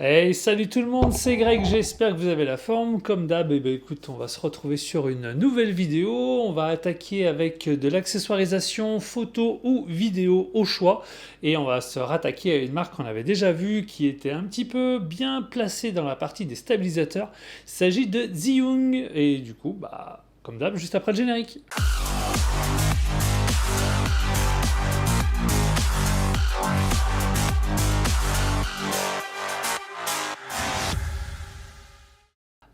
Hey, salut tout le monde, c'est Greg, j'espère que vous avez la forme. Comme d'hab, écoute, on va se retrouver sur une nouvelle vidéo. On va attaquer avec de l'accessoirisation photo ou vidéo au choix. Et on va se rattaquer à une marque qu'on avait déjà vue, qui était un petit peu bien placée dans la partie des stabilisateurs. Il s'agit de Zhiyun. Et du coup, comme d'hab, juste après le générique.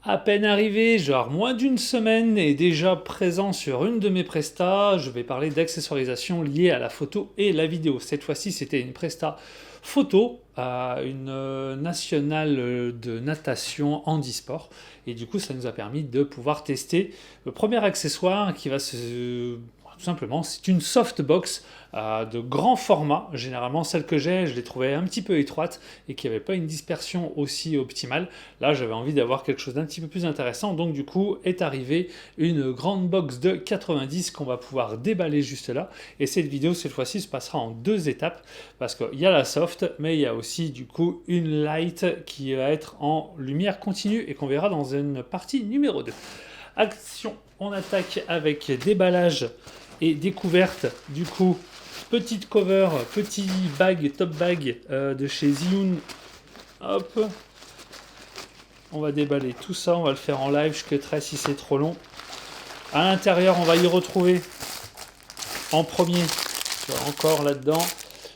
À peine arrivé, genre moins d'une semaine, et déjà présent sur une de mes prestas, je vais parler d'accessoirisation liée à la photo et la vidéo. Cette fois-ci, c'était une presta photo à une nationale de natation handisport. Et du coup, ça nous a permis de pouvoir tester le premier accessoire qui va se... Tout simplement, c'est une softbox de grand format. Généralement, celle que j'ai, je l'ai trouvée un petit peu étroite et qui n'avait pas une dispersion aussi optimale. Là, j'avais envie d'avoir quelque chose d'un petit peu plus intéressant. Donc, du coup, est arrivée une grande box de 90 qu'on va pouvoir déballer juste là. Et cette vidéo, cette fois-ci, se passera en deux étapes parce qu'il y a la soft, mais il y a aussi, du coup, une light qui va être en lumière continue et qu'on verra dans une partie numéro 2. Action, on attaque avec déballage et découverte. Du coup, petite cover, petit bag, top bag de chez Zhiyun. Hop, on va déballer tout ça, on va le faire en live, je cutterai si c'est trop long. À l'intérieur, on va y retrouver en premier, encore là-dedans,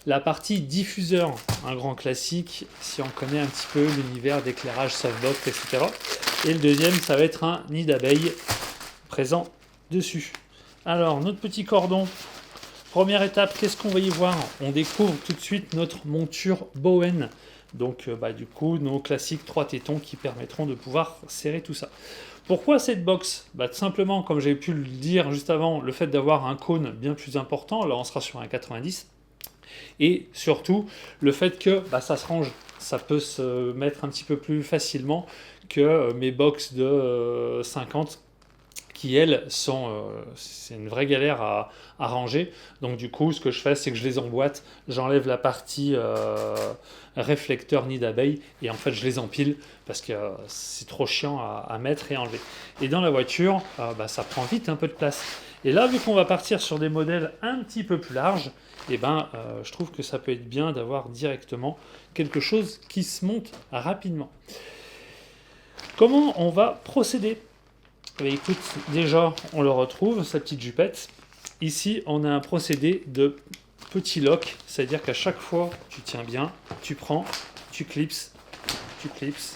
la partie diffuseur, un grand classique, si on connaît un petit peu l'univers d'éclairage softbox, etc. Et le deuxième, ça va être un nid d'abeille présent dessus. Alors, notre petit cordon. Première étape, qu'est-ce qu'on va y voir? On découvre tout de suite notre monture Bowen. Donc, du coup, nos classiques 3 tétons qui permettront de pouvoir serrer tout ça. Pourquoi cette box? Tout simplement, comme j'ai pu le dire juste avant, le fait d'avoir un cône bien plus important. Là, on sera sur un 90. Et surtout, le fait que ça se range. Ça peut se mettre un petit peu plus facilement que mes box de 50 qui elles c'est une vraie galère à ranger. Donc du coup, ce que je fais, c'est que je les emboîte, j'enlève la partie réflecteur nid d'abeille et en fait je les empile parce que c'est trop chiant à mettre et à enlever. Et dans la voiture, ça prend vite un peu de place. Et là, vu qu'on va partir sur des modèles un petit peu plus larges, je trouve que ça peut être bien d'avoir directement quelque chose qui se monte rapidement. Comment on va procéder? Écoute, déjà, on le retrouve, sa petite jupette. Ici, on a un procédé de petit lock, c'est-à-dire qu'à chaque fois, tu tiens bien, tu prends, tu clipses, tu clipses,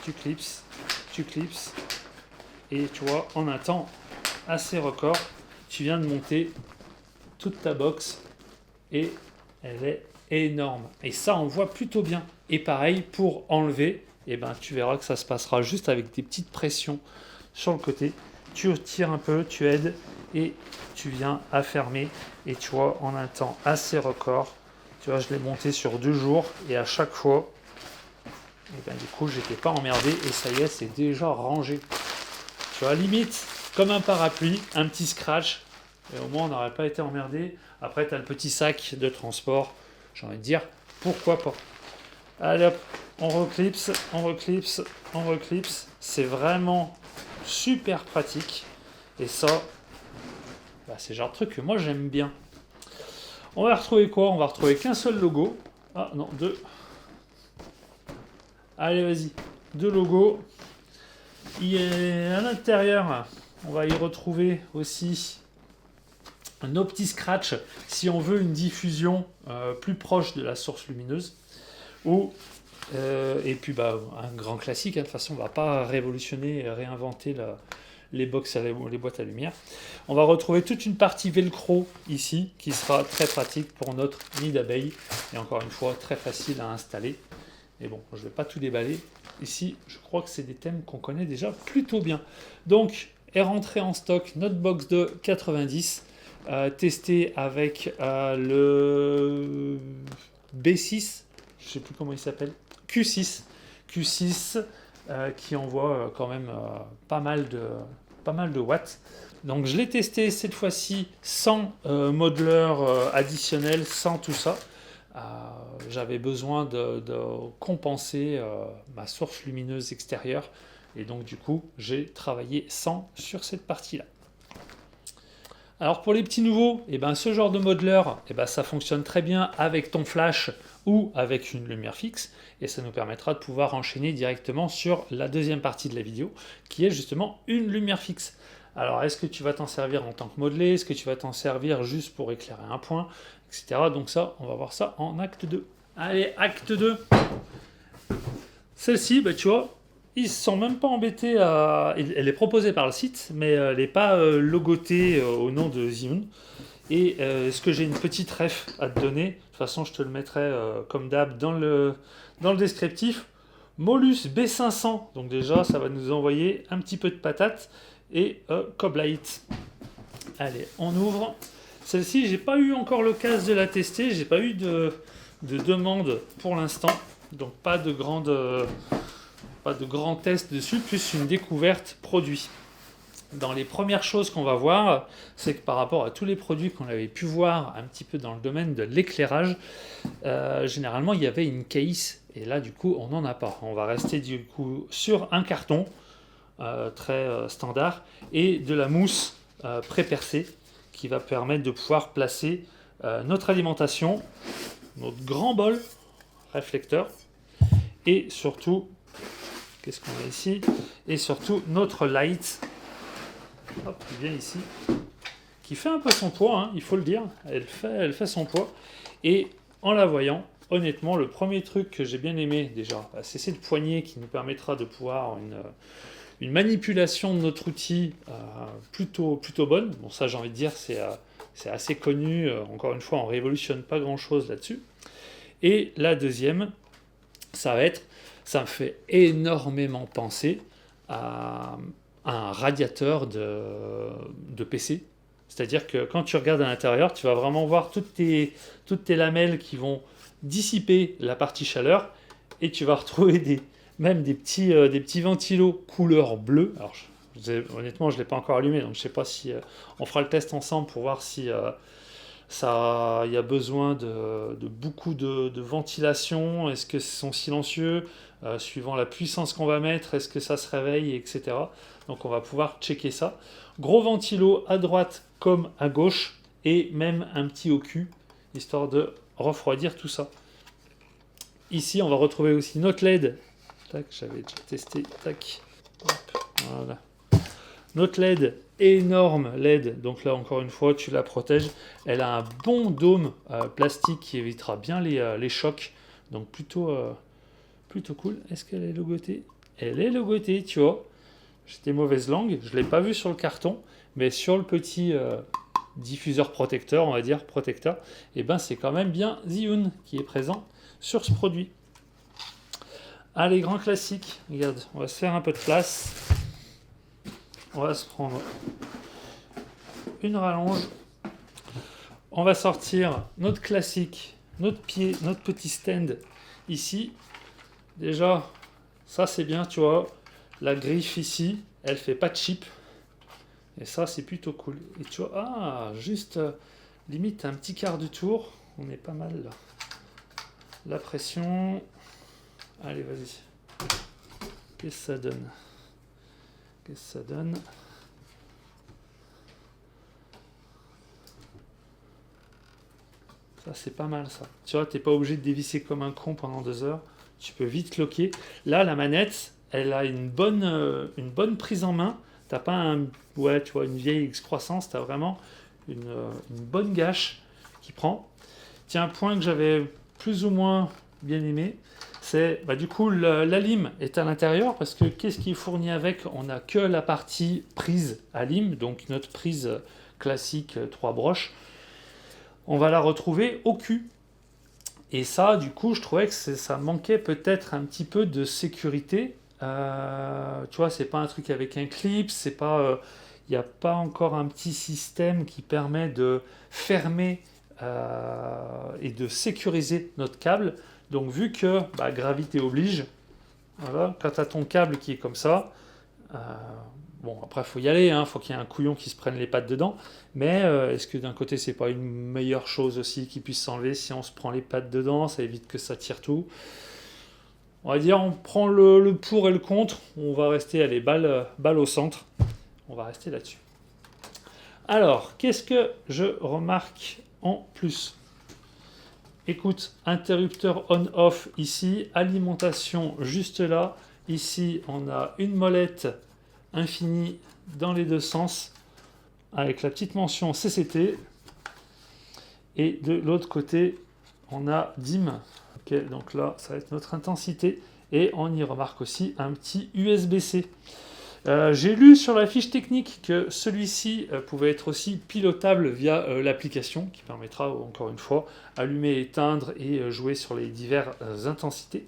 tu clipses, tu clipses, et tu vois, en un temps assez record, tu viens de monter toute ta box, et elle est énorme. Et ça, on voit plutôt bien. Et pareil, pour enlever, tu verras que ça se passera juste avec des petites pressions sur le côté. Tu tires un peu, tu aides et tu viens à fermer. Et tu vois, en un temps assez record, tu vois, je l'ai monté sur 2 jours et à chaque fois, du coup, j'étais pas emmerdé et ça y est, c'est déjà rangé. Tu vois, limite, comme un parapluie, un petit scratch et au moins on n'aurait pas été emmerdé. Après, tu as le petit sac de transport, j'ai envie de dire, pourquoi pas. Allez hop, on reclipse, on reclipse, on reclipse. C'est vraiment super pratique. Et ça, c'est le genre de truc que moi j'aime bien. On va retrouver quoi? On va retrouver qu'un seul logo. Ah non, 2. Allez, vas-y. 2 logos. À l'intérieur, on va y retrouver aussi nos petits scratchs si on veut une diffusion plus proche de la source lumineuse. Et puis un grand classique, de toute façon on ne va pas révolutionner, réinventer les box, les boîtes à lumière. On va retrouver toute une partie velcro ici qui sera très pratique pour notre nid d'abeille et encore une fois très facile à installer. Et bon, je ne vais pas tout déballer. Ici, je crois que c'est des thèmes qu'on connaît déjà plutôt bien. Donc, est rentré en stock notre box de 90, testé avec le B6, je ne sais plus comment il s'appelle, Q6, qui envoie quand même pas mal de watts. Donc je l'ai testé cette fois-ci sans modeleur additionnel, sans tout ça. j'avais besoin de compenser ma source lumineuse extérieure. Et donc du coup, j'ai travaillé sans sur cette partie-là. Alors pour les petits nouveaux, ce genre de modeler, ça fonctionne très bien avec ton flash ou avec une lumière fixe, et ça nous permettra de pouvoir enchaîner directement sur la deuxième partie de la vidéo, qui est justement une lumière fixe. Alors est-ce que tu vas t'en servir en tant que modelé, est-ce que tu vas t'en servir juste pour éclairer un point, etc. Donc ça, on va voir ça en acte 2. Allez, acte 2. Celle-ci, tu vois, ils ne se sont même pas embêtés à... Elle est proposée par le site, mais elle n'est pas logotée au nom de Zhiyun. Et est-ce que j'ai une petite ref à te donner? De toute façon, je te le mettrai comme d'hab dans le descriptif. Molus B500. Donc déjà, ça va nous envoyer un petit peu de patate. Et Coblight. Allez, on ouvre. Celle-ci, j'ai pas eu encore l'occasion de la tester. J'ai pas eu de demande pour l'instant. Donc pas de grands tests dessus, plus une découverte produit. Dans les premières choses qu'on va voir, c'est que par rapport à tous les produits qu'on avait pu voir un petit peu dans le domaine de l'éclairage, généralement il y avait une case, et là du coup on n'en a pas. On va rester du coup sur un carton très standard, et de la mousse pré-percée, qui va permettre de pouvoir placer notre alimentation, notre grand bol réflecteur, et surtout, qu'est-ce qu'on a ici? Et surtout notre light, hop, qui vient ici, qui fait un peu son poids, hein, il faut le dire, elle fait son poids. Et en la voyant, honnêtement, le premier truc que j'ai bien aimé déjà, c'est cette poignée qui nous permettra de pouvoir une manipulation de notre outil plutôt bonne. Bon, ça j'ai envie de dire, c'est assez connu, encore une fois, on ne révolutionne pas grand-chose là-dessus. Et la deuxième, ça me fait énormément penser à un radiateur de PC. C'est-à-dire que quand tu regardes à l'intérieur, tu vas vraiment voir toutes tes lamelles qui vont dissiper la partie chaleur, et tu vas retrouver même des petits ventilos couleur bleue. Alors, honnêtement, je ne l'ai pas encore allumé, donc je ne sais pas si on fera le test ensemble pour voir si il y a besoin de beaucoup de ventilation. Est-ce que ce sont silencieux suivant la puissance qu'on va mettre, est-ce que ça se réveille, etc. Donc on va pouvoir checker ça. Gros ventilo à droite comme à gauche, et même un petit au cul, histoire de refroidir tout ça. Ici, on va retrouver aussi notre LED. Tac, j'avais déjà testé. Tac. Hop, voilà. Notre LED, énorme LED. Donc là, encore une fois, tu la protèges. Elle a un bon dôme plastique qui évitera bien les chocs. Donc plutôt cool. Est-ce qu'elle est logotée? Elle est logotée, tu vois. J'étais mauvaise langue. Je ne l'ai pas vu sur le carton. Mais sur le petit diffuseur protecteur, on va dire, protecteur, c'est quand même bien Zhiyun qui est présent sur ce produit. Allez, grand classique. Regarde, on va se faire un peu de place. On va se prendre une rallonge. On va sortir notre classique, notre pied, notre petit stand ici. Déjà, ça c'est bien, tu vois. La griffe ici, elle fait pas de chip. Et ça, c'est plutôt cool. Et tu vois, juste limite un petit quart du tour. On est pas mal là. La pression. Allez, vas-y. Qu'est-ce que ça donne? Ça, c'est pas mal, ça. Tu vois, t'es pas obligé de dévisser comme un con pendant 2 heures. Tu peux vite cloquer. Là, la manette, elle a une bonne prise en main. T'as pas une vieille excroissance. T'as vraiment une bonne gâche qui prend. Tiens, un point que j'avais plus ou moins bien aimé, c'est du coup la lime est à l'intérieur, parce que qu'est-ce qui est fourni avec? On n'a que la partie prise à lime, donc notre prise classique 3 broches. On va la retrouver au cul. Et ça, du coup, je trouvais que ça manquait peut-être un petit peu de sécurité. Tu vois, c'est pas un truc avec un clip, c'est pas, il n'y a pas encore un petit système qui permet de fermer et de sécuriser notre câble. Donc vu que gravité oblige, voilà, quand tu as ton câble qui est comme ça, Bon, après, il faut y aller, hein, faut qu'il y ait un couillon qui se prenne les pattes dedans. Mais est-ce que d'un côté, c'est pas une meilleure chose aussi qui puisse s'enlever si on se prend les pattes dedans? Ça évite que ça tire tout. On va dire, on prend le pour et le contre. On va rester, allez, balle au centre. On va rester là-dessus. Alors, qu'est-ce que je remarque en plus? Écoute, interrupteur on-off ici, alimentation juste là. Ici, on a une molette infinie dans les deux sens avec la petite mention CCT. Et de l'autre côté, on a DIM. Ok, donc là, ça va être notre intensité. Et on y remarque aussi un petit USB-C. J'ai lu sur la fiche technique que celui-ci pouvait être aussi pilotable via l'application qui permettra, encore une fois, allumer, éteindre et jouer sur les diverses intensités.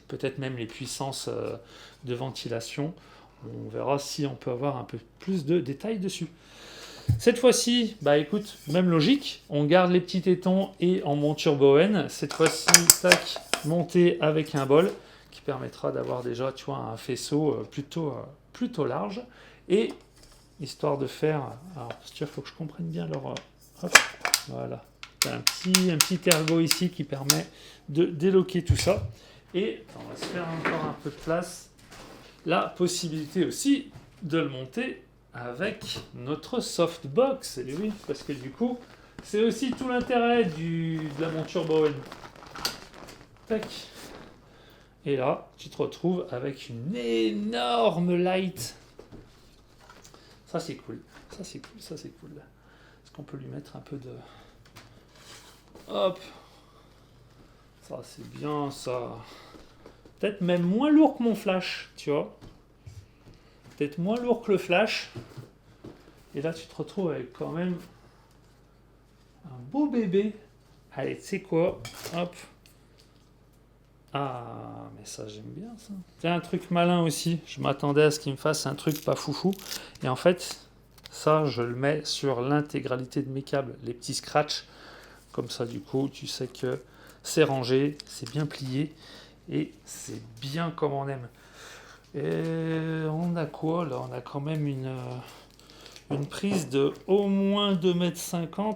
Peut-être même les puissances de ventilation. On verra si on peut avoir un peu plus de détails dessus. Cette fois-ci, bah écoute, même logique, on garde les petits tétons et en monture Bowen. Cette fois-ci, tac, monté avec un bol qui permettra d'avoir déjà, tu vois, un faisceau plutôt large. Et histoire de faire, alors si tu veux, il faut que je comprenne bien leur, hop, voilà, un petit ergot ici qui permet de déloquer tout ça. Et on va se faire encore un peu de place. La possibilité aussi de le monter avec notre softbox. Et oui, parce que du coup, c'est aussi tout l'intérêt de la monture Bowen. Tac. Et là, tu te retrouves avec une énorme light. Ça, c'est cool. Ça, c'est cool. Ça, c'est cool. Est-ce qu'on peut lui mettre un peu de... Hop. Ça, c'est bien, ça. Peut-être même moins lourd que mon flash, tu vois. Peut-être moins lourd que le flash. Et là, tu te retrouves avec quand même un beau bébé. Allez, tu sais quoi? Hop. Ah, mais ça, j'aime bien, ça. C'est un truc malin aussi. Je m'attendais à ce qu'il me fasse un truc pas foufou. Et en fait, ça, je le mets sur l'intégralité de mes câbles. Les petits scratchs. Comme ça, du coup, tu sais que c'est rangé, c'est bien plié. Et c'est bien comme on aime. Et on a quoi là? On a quand même une prise de au moins 2,50 m,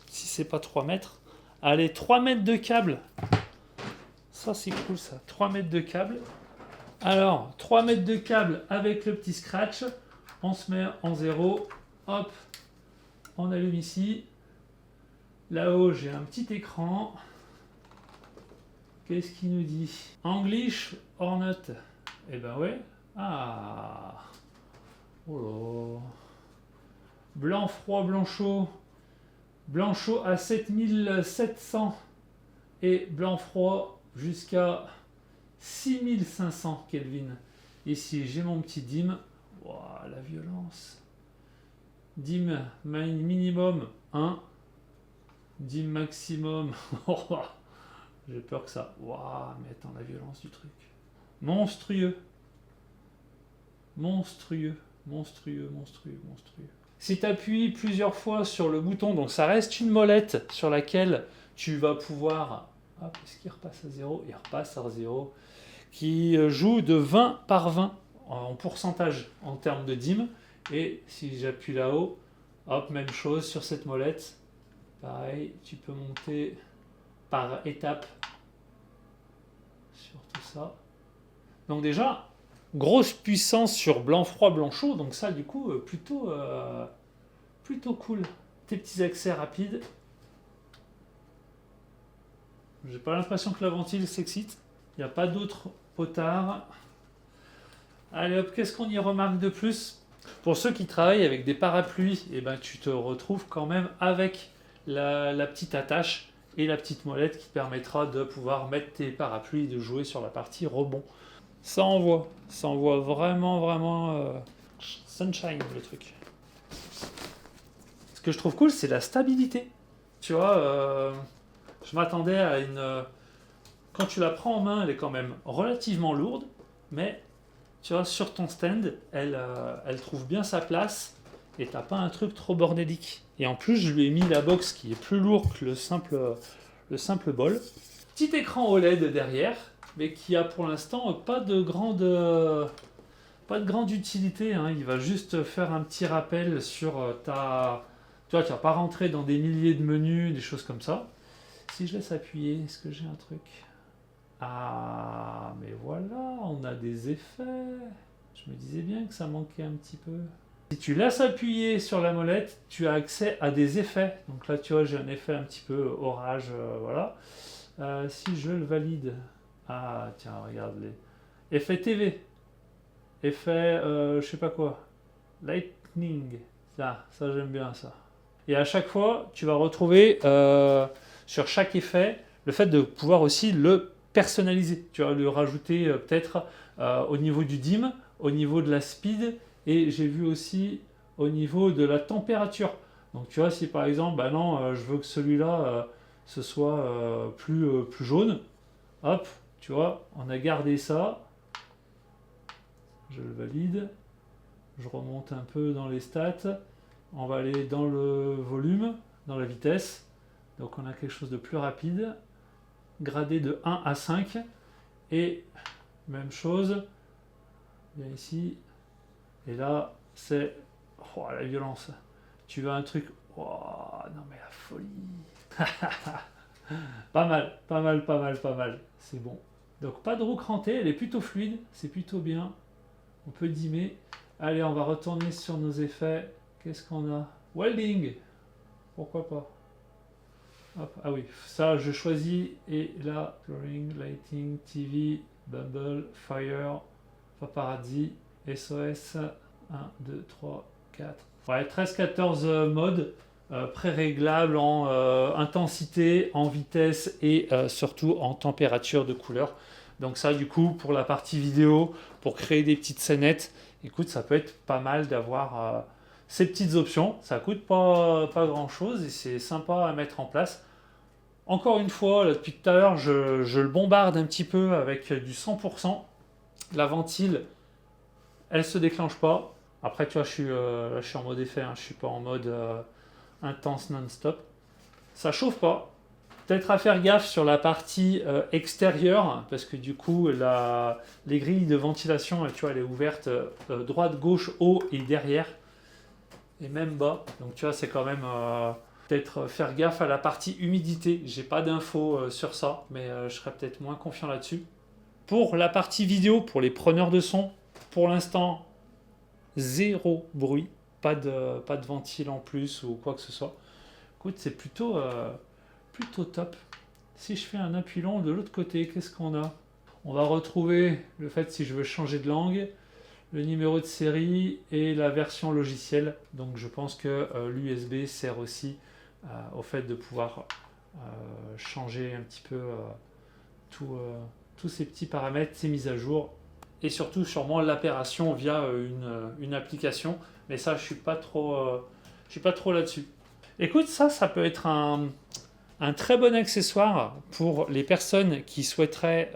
si c'est pas 3 mètres. Allez, 3 mètres de câble. Ça c'est cool ça, 3 mètres de câble. Alors, 3 mètres de câble avec le petit scratch. On se met en 0. Hop, on allume ici. Là-haut, j'ai un petit écran. Qu'est-ce qu'il nous dit? English or not? Eh ben ouais. Ah. Oh là. Blanc froid, blanc chaud. Blanc chaud à 7700 et blanc froid jusqu'à 6500 Kelvin. Ici, j'ai mon petit dim. Wow, la violence. Dim minimum 1. Dim maximum. J'ai peur que ça. Waouh, mais attends, la violence du truc. Monstrueux. Monstrueux. Monstrueux, monstrueux, monstrueux. Si tu appuies plusieurs fois sur le bouton, donc ça reste une molette sur laquelle tu vas pouvoir... Hop, est-ce qu'il repasse à 0? Il repasse à 0. Qui joue de 20 par 20 en pourcentage en termes de dim. Et si j'appuie là-haut, hop, même chose sur cette molette. Pareil, tu peux monter par étapes sur tout ça. Donc déjà, grosse puissance sur blanc froid, blanc chaud. Donc ça, du coup, plutôt cool. Tes petits accès rapides. J'ai pas l'impression que la ventile s'excite. Il n'y a pas d'autres potards. Allez hop, qu'est-ce qu'on y remarque de plus? Pour ceux qui travaillent avec des parapluies, eh ben, tu te retrouves quand même avec la petite attache et la petite molette qui permettra de pouvoir mettre tes parapluies et de jouer sur la partie rebond. Ça envoie vraiment sunshine le truc. Ce que je trouve cool, c'est la stabilité. Tu vois, je m'attendais à une... Quand tu la prends en main, elle est quand même relativement lourde, mais tu vois, sur ton stand, elle trouve bien sa place et t'as pas un truc trop bordélique. Et en plus, je lui ai mis la box qui est plus lourde que le simple bol. Petit écran OLED derrière, mais qui a pour l'instant pas de pas de grande utilité, hein. Il va juste faire un petit rappel sur ta... Tu vois, tu vas pas rentrer dans des milliers de menus, des choses comme ça. Si je laisse appuyer, est-ce que j'ai un truc? Ah, mais voilà, on a des effets. Je me disais bien que ça manquait un petit peu. Si tu laisses appuyer sur la molette, tu as accès à des effets. Donc là, tu vois, j'ai un effet un petit peu orage, voilà. Si je le valide... Ah, tiens, regarde les... Effet TV. Effet, je sais pas quoi. Lightning. Ça j'aime bien ça. Et à chaque fois, tu vas retrouver sur chaque effet le fait de pouvoir aussi le personnaliser. Tu vas le rajouter peut-être au niveau du dim, au niveau de la speed, et j'ai vu aussi au niveau de la température. Donc tu vois, si par exemple, bah non, je veux que celui-là ce soit plus jaune, hop, tu vois, on a gardé ça. Je le valide. Je remonte un peu dans les stats. On va aller dans le volume, dans la vitesse. Donc on a quelque chose de plus rapide. Gradé de 1 à 5. Et même chose. Bien ici. Et là, c'est... Oh, la violence. Tu veux un truc... Oh, non mais la folie. Pas mal, pas mal, pas mal, pas mal. C'est bon. Donc pas de roue crantée, elle est plutôt fluide. C'est plutôt bien. On peut dimmer. Allez, on va retourner sur nos effets. Qu'est-ce qu'on a? Welding. Pourquoi pas? Hop. Ah oui, ça je choisis. Et là, Drawing, Lighting, TV, Bubble, Fire, Paparazzi, SOS. 1, 2, 3, 4. Ouais, 13-14 modes pré-réglables en intensité, en vitesse et surtout en température de couleur. Donc ça, du coup, pour la partie vidéo, pour créer des petites scénettes, écoute, ça peut être pas mal d'avoir ces petites options. Ça coûte pas grand-chose et c'est sympa à mettre en place. Encore une fois, là, depuis tout à l'heure, je le bombarde un petit peu avec du 100%. La ventile, elle se déclenche pas. Après, tu vois, là, je suis en mode effet, hein, je suis pas en mode intense non-stop. Ça chauffe pas. Peut-être à faire gaffe sur la partie extérieure, parce que du coup, les grilles de ventilation, tu vois, elle est ouverte droite, gauche, haut et derrière, et même bas. Donc tu vois, c'est quand même peut-être faire gaffe à la partie humidité. J'ai pas d'infos sur ça, mais je serais peut-être moins confiant là-dessus. Pour la partie vidéo, pour les preneurs de son, pour l'instant, zéro bruit, pas de ventile en plus ou quoi que ce soit. Écoute, c'est plutôt top. Si je fais un appui long de l'autre côté, qu'est-ce qu'on a? On va retrouver le fait si je veux changer de langue, le numéro de série et la version logicielle. Donc je pense que l'USB sert aussi au fait de pouvoir changer un petit peu tous ces petits paramètres, ces mises à jour. Et surtout sûrement l'opération via une application. Mais ça, je suis pas trop là-dessus. Écoute, ça peut être un très bon accessoire pour les personnes qui souhaiteraient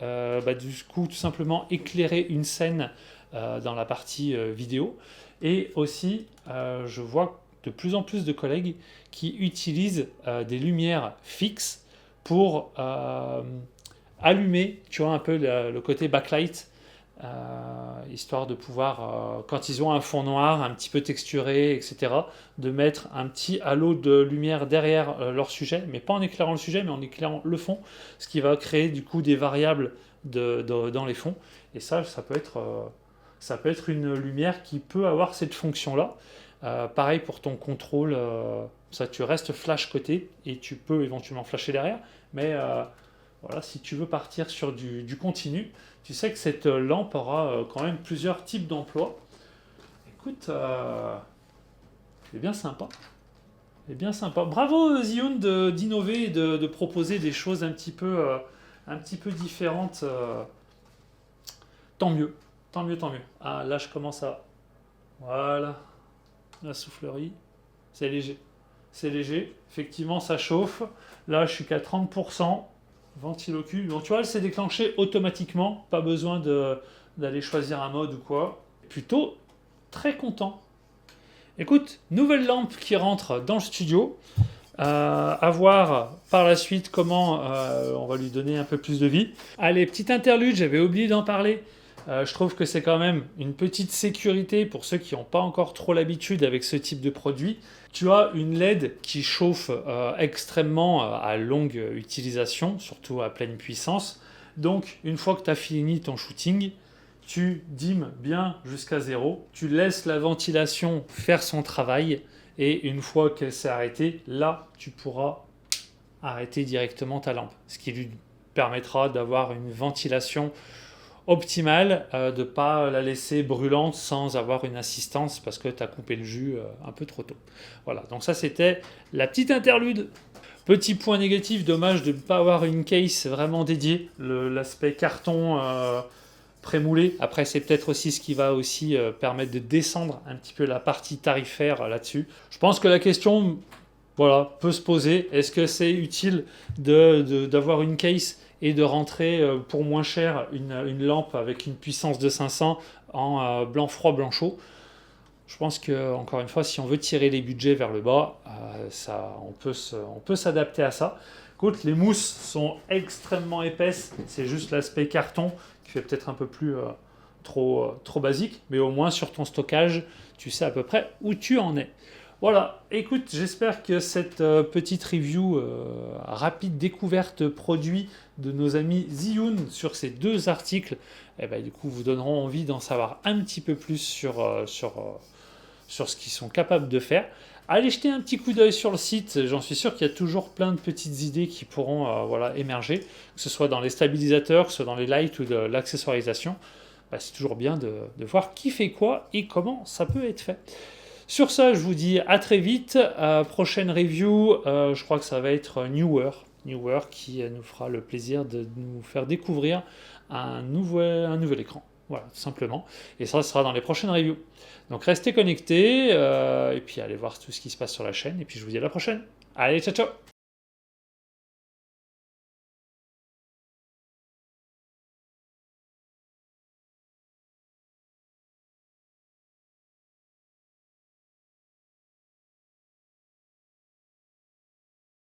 du coup tout simplement éclairer une scène dans la partie vidéo. Et aussi, je vois de plus en plus de collègues qui utilisent des lumières fixes pour allumer, tu vois, un peu le côté backlight. Histoire de pouvoir, quand ils ont un fond noir un petit peu texturé, etc., de mettre un petit halo de lumière derrière leur sujet, mais pas en éclairant le sujet, mais en éclairant le fond, ce qui va créer du coup des variables dans les fonds. Et ça peut être une lumière qui peut avoir cette fonction-là. Pareil pour ton contrôle, ça tu restes flash côté et tu peux éventuellement flasher derrière, mais voilà, si tu veux partir sur du continu, tu sais que cette lampe aura quand même plusieurs types d'emplois. Écoute, c'est bien sympa. C'est bien sympa. Bravo Zhiyun d'innover et de proposer des choses un petit peu différentes. Tant mieux, tant mieux, tant mieux. Ah, là je commence à... Voilà, la soufflerie. C'est léger. C'est léger. Effectivement, ça chauffe. Là, je suis qu'à 30%. Ventilocu. Donc tu vois, elle s'est déclenchée automatiquement, pas besoin d'aller choisir un mode ou quoi. Plutôt très content. Écoute, nouvelle lampe qui rentre dans le studio. À voir par la suite comment on va lui donner un peu plus de vie. Allez, petite interlude, j'avais oublié d'en parler. Je trouve que c'est quand même une petite sécurité pour ceux qui n'ont pas encore trop l'habitude avec ce type de produit. Tu as une LED qui chauffe extrêmement à longue utilisation, surtout à pleine puissance. Donc, une fois que tu as fini ton shooting, tu dimmes bien jusqu'à 0. Tu laisses la ventilation faire son travail. Et une fois qu'elle s'est arrêtée, là, tu pourras arrêter directement ta lampe. Ce qui lui permettra d'avoir une ventilation optimale, de ne pas la laisser brûlante sans avoir une assistance parce que tu as coupé le jus un peu trop tôt. Voilà, donc ça c'était la petite interlude. Petit point négatif, dommage de ne pas avoir une case vraiment dédiée, l'aspect carton prémoulé. Après c'est peut-être aussi ce qui va aussi permettre de descendre un petit peu la partie tarifaire là-dessus. Je pense que la question peut se poser, est-ce que c'est utile d'avoir une case et de rentrer pour moins cher une lampe avec une puissance de 500 en blanc froid, blanc chaud. Je pense que, encore une fois, si on veut tirer les budgets vers le bas, on peut s'adapter à ça. Écoute, les mousses sont extrêmement épaisses, c'est juste l'aspect carton qui fait peut-être un peu plus trop basique, mais au moins sur ton stockage, tu sais à peu près où tu en es. Voilà, écoute, j'espère que cette petite review rapide découverte produit de nos amis Zhiyun sur ces 2 articles, du coup, vous donneront envie d'en savoir un petit peu plus sur ce qu'ils sont capables de faire. Allez jeter un petit coup d'œil sur le site, j'en suis sûr qu'il y a toujours plein de petites idées qui pourront émerger, que ce soit dans les stabilisateurs, que ce soit dans les lights ou de l'accessoirisation. C'est toujours bien de voir qui fait quoi et comment ça peut être fait. Sur ça, je vous dis à très vite. Prochaine review, je crois que ça va être Newer qui nous fera le plaisir de nous faire découvrir un nouvel écran. Voilà, tout simplement. Et ça sera dans les prochaines reviews. Donc restez connectés et puis allez voir tout ce qui se passe sur la chaîne. Et puis je vous dis à la prochaine. Allez, ciao ciao!